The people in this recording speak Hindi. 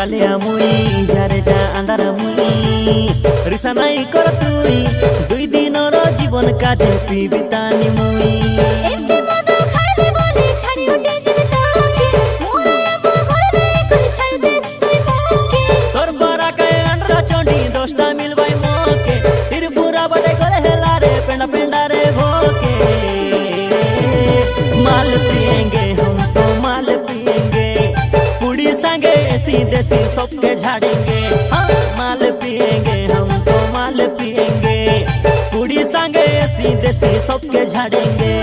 कालिया मुई जारे जा अंधार मुई रिसा नाई कर तुई दुई दिन रो जीवन काज पीबी तानी मुई एते मद खाइले बोली छाड़ी उठे जीविताके मोरा अपा घर रे कर छाड़ दे तुई मोके तोर बरा के अंडरा चोंडी दोस्ता मिलवाई मोके फिर पूरा बड़े गले हेला रे पेंडा पेंडा रे भोके माल पिएंगे हम तो माल पिएंगे पुड़ी संगे ऐसी देसी सबके झाड़ेंगे हाँ माल पिएंगे हम तो माल पिएंगे पुड़ी संगे ऐसी देसी सबके झाड़ेंगे।